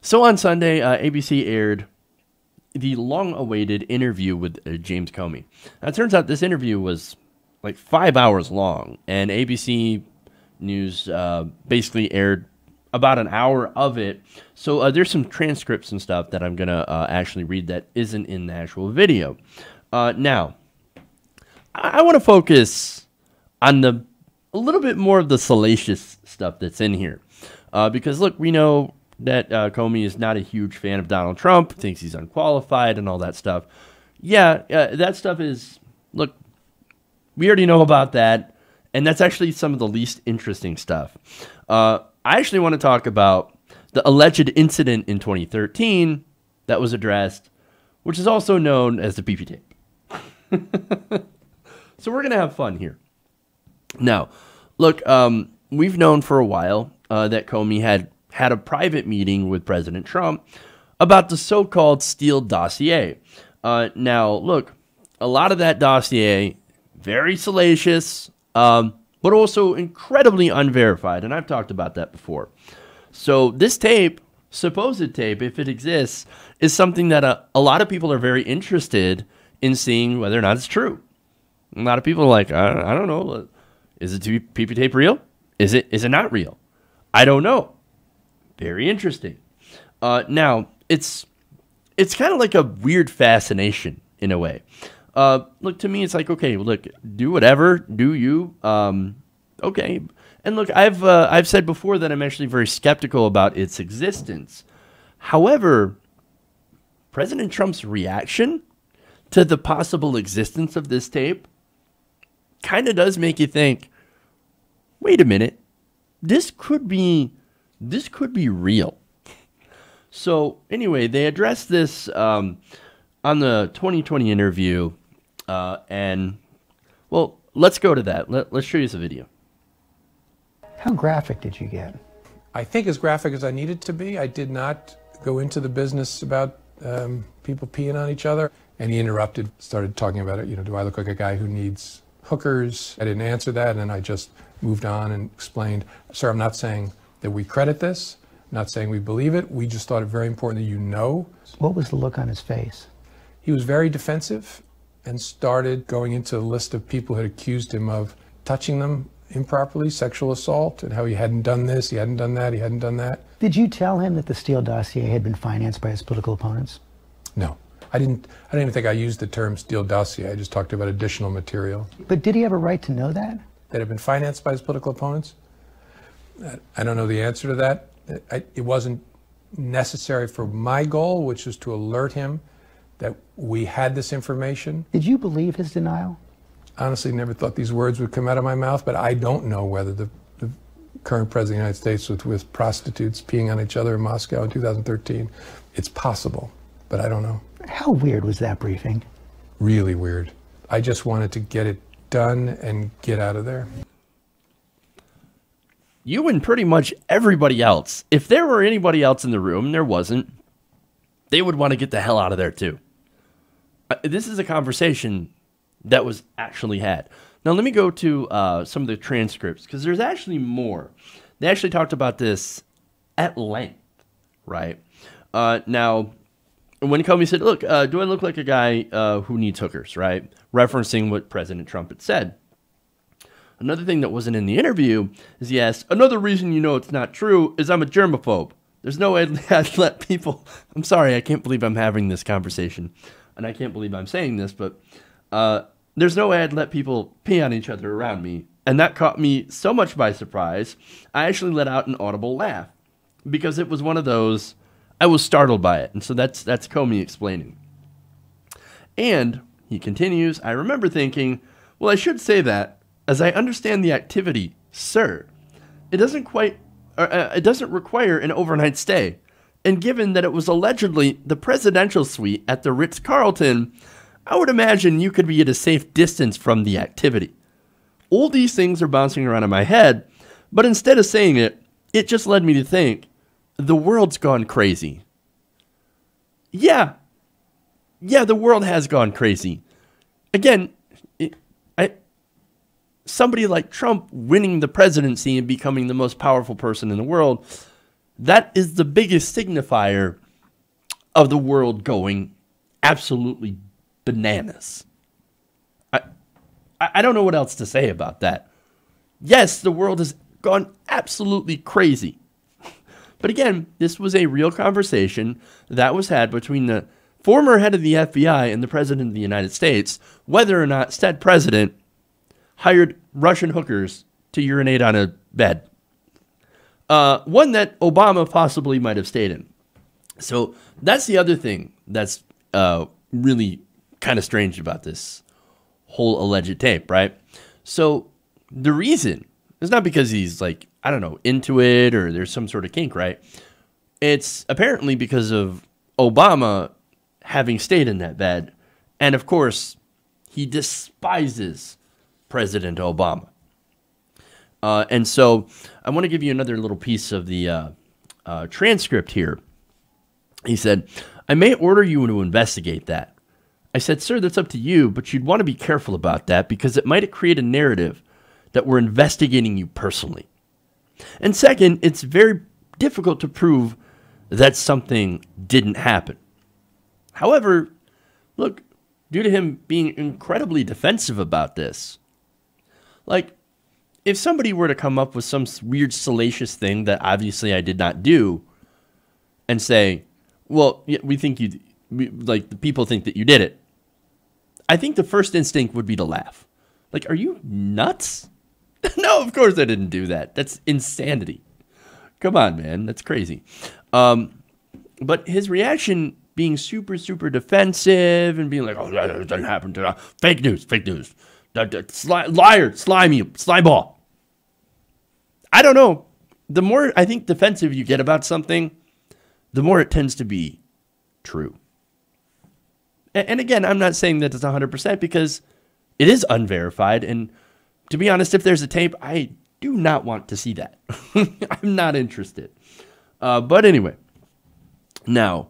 So on Sunday, ABC aired the long-awaited interview with James Comey. Now, it turns out this interview was like 5 hours long, and ABC News basically aired about an hour of it. So there's some transcripts and stuff that I'm going to actually read that isn't in the actual video. Now, I want to focus on a little bit more of the salacious stuff that's in here. Because, look, we know that Comey is not a huge fan of Donald Trump, thinks he's unqualified and all that stuff. Yeah, that stuff is, look, we already know about that, and that's actually some of the least interesting stuff. I actually want to talk about the alleged incident in 2013 that was addressed, which is also known as the PP tape. So we're going to have fun here. Now, look, we've known for a while that Comey had a private meeting with President Trump about the so-called Steele dossier. Now, look, a lot of that dossier, very salacious, but also incredibly unverified, and I've talked about that before. So this tape, supposed tape, if it exists, is something that a lot of people are very interested in seeing whether or not it's true. A lot of people are like, I don't know, is it PP tape real? Is it not real? I don't know. Very interesting. Now, it's kind of like a weird fascination in a way. Look, to me, it's like, okay, look, do whatever, do you. Okay. And look, I've said before that I'm actually very skeptical about its existence. However, President Trump's reaction to the possible existence of this tape kind of does make you think, wait a minute, this could be real. So anyway, they addressed this on the 2020 interview, and well, let's go to that. Let's show you the video. How graphic did you get? I think as graphic as I needed to be. I did not go into the business about people peeing on each other. And he interrupted, started talking about it. You know, do I look like a guy who needs hookers? I didn't answer that, and then I just moved on and explained, sir, I'm not saying that we credit this, not saying we believe it. We just thought it very important that you know. What was the look on his face? He was very defensive and started going into a list of people who had accused him of touching them improperly, sexual assault, and how he hadn't done this, he hadn't done that, he hadn't done that. Did you tell him that the Steele dossier had been financed by his political opponents? No. I didn't even think I used the term Steele dossier. I just talked about additional material. But did he have a right to know that? That had been financed by his political opponents? I don't know the answer to that. It wasn't necessary for my goal, which was to alert him that we had this information. Did you believe his denial? Honestly, never thought these words would come out of my mouth, but I don't know whether the current president of the United States was with prostitutes peeing on each other in Moscow in 2013. It's possible, but I don't know. How weird was that briefing? Really weird. I just wanted to get it done and get out of there. You and pretty much everybody else, if there were anybody else in the room, and there wasn't, they would want to get the hell out of there too. This is a conversation that was actually had. Now let me go to some of the transcripts, because there's actually more. They actually talked about this at length, right? Now, when Comey said, look, do I look like a guy who needs hookers, right? Referencing what President Trump had said. Another thing that wasn't in the interview is he asked, another reason you know it's not true is I'm a germaphobe. There's no way I'd let people... I'm sorry, I can't believe I'm having this conversation. And I can't believe I'm saying this, but there's no way I'd let people pee on each other around me. And that caught me so much by surprise, I actually let out an audible laugh. Because it was one of those... I was startled by it. And so that's Comey explaining. And he continues, I remember thinking, well, I should say that, as I understand the activity, sir, it doesn't require an overnight stay. And given that it was allegedly the presidential suite at the Ritz-Carlton, I would imagine you could be at a safe distance from the activity. All these things are bouncing around in my head, but instead of saying it, it just led me to think, the world's gone crazy. Yeah, the world has gone crazy. Again, somebody like Trump winning the presidency and becoming the most powerful person in the world, that is the biggest signifier of the world going absolutely bananas. I don't know what else to say about that. Yes, the world has gone absolutely crazy. But again, this was a real conversation that was had between the former head of the FBI and the president of the United States, whether or not said president hired Russian hookers to urinate on a bed. One that Obama possibly might have stayed in. So that's the other thing that's really kind of strange about this whole alleged tape, right? So the reason is not because he's like, I don't know, into it or there's some sort of kink, right? It's apparently because of Obama having stayed in that bed. And of course, he despises President Obama. And so I want to give you another little piece of the transcript here. He said, "I may order you to investigate that." I said, "Sir, that's up to you, but you'd want to be careful about that because it might create a narrative that we're investigating you personally. And second, it's very difficult to prove that something didn't happen." However, look, due to him being incredibly defensive about this, like, if somebody were to come up with some weird salacious thing that obviously I did not do and say, well, yeah, like the people think that you did it, I think the first instinct would be to laugh. Like, are you nuts? No, of course I didn't do that. That's insanity. Come on, man. That's crazy. But his reaction being super, super defensive and being like, oh, that doesn't happen to us. Fake news. Liar, slime ball. I don't know. The more I think defensive you get about something, the more it tends to be true. And again, I'm not saying that it's 100% because it is unverified. And to be honest, if there's a tape, I do not want to see that. I'm not interested. But anyway, now,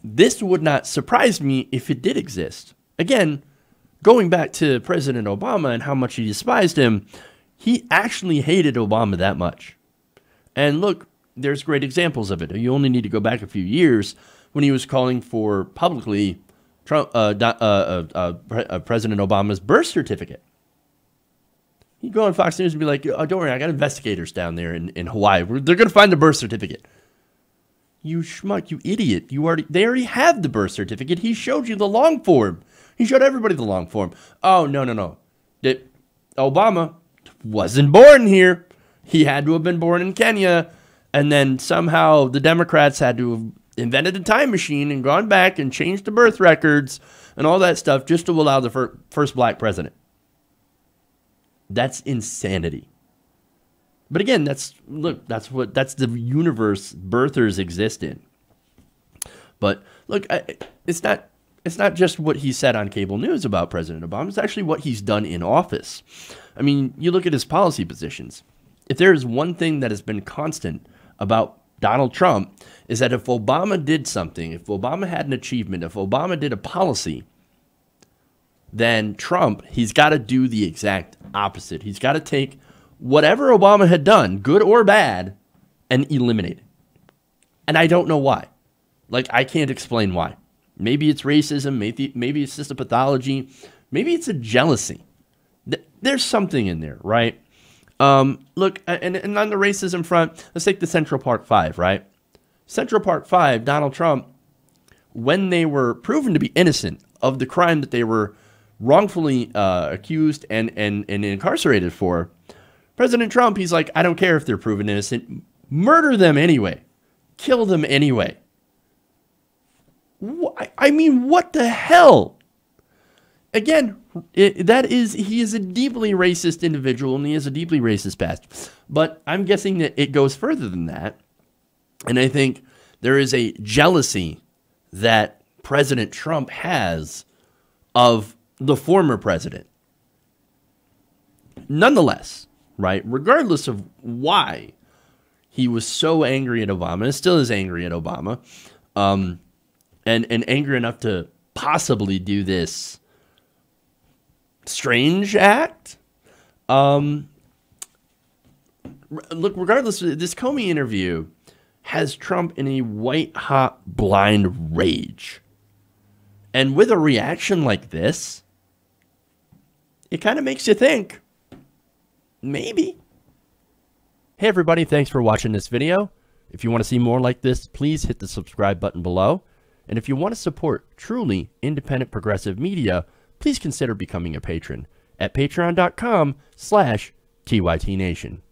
this would not surprise me if it did exist. Again, going back to President Obama and how much he despised him, he actually hated Obama that much. And look, there's great examples of it. You only need to go back a few years when he was calling for publicly President Obama's birth certificate. He'd go on Fox News and be like, oh, don't worry, I got investigators down there in Hawaii. They're going to find the birth certificate. You schmuck, you idiot. They already have the birth certificate. He showed you the long form. He showed everybody the long form. Oh, no. Obama wasn't born here. He had to have been born in Kenya. And then somehow the Democrats had to have invented a time machine and gone back and changed the birth records and all that stuff just to allow the first black president. That's insanity. But again, that's the universe birthers exist in. But look, it's not just what he said on cable news about President Obama. It's actually what he's done in office. I mean, you look at his policy positions. If there is one thing that has been constant about Donald Trump, is that if Obama did something, if Obama had an achievement, if Obama did a policy, then Trump, he's got to do the exact opposite. He's got to take whatever Obama had done, good or bad, and eliminate it. And I don't know why. Like, I can't explain why. Maybe it's racism. Maybe it's just a pathology. Maybe it's a jealousy. There's something in there, right? Look, and on the racism front, let's take the Central Park Five, right? Central Park Five, Donald Trump, when they were proven to be innocent of the crime that they were wrongfully accused and incarcerated for, President Trump, he's like, I don't care if they're proven innocent. Murder them anyway. Kill them anyway. I mean, what the hell? Again, he is a deeply racist individual and he has a deeply racist past. But I'm guessing that it goes further than that. And I think there is a jealousy that President Trump has of the former president. Nonetheless, right, regardless of why he was so angry at Obama, and still is angry at Obama, and angry enough to possibly do this strange act. Look, regardless, this Comey interview has Trump in a white-hot blind rage. And with a reaction like this, it kind of makes you think, maybe. Hey everybody, thanks for watching this video. If you want to see more like this, please hit the subscribe button below. And if you want to support truly independent progressive media, please consider becoming a patron at patreon.com/TYTNation.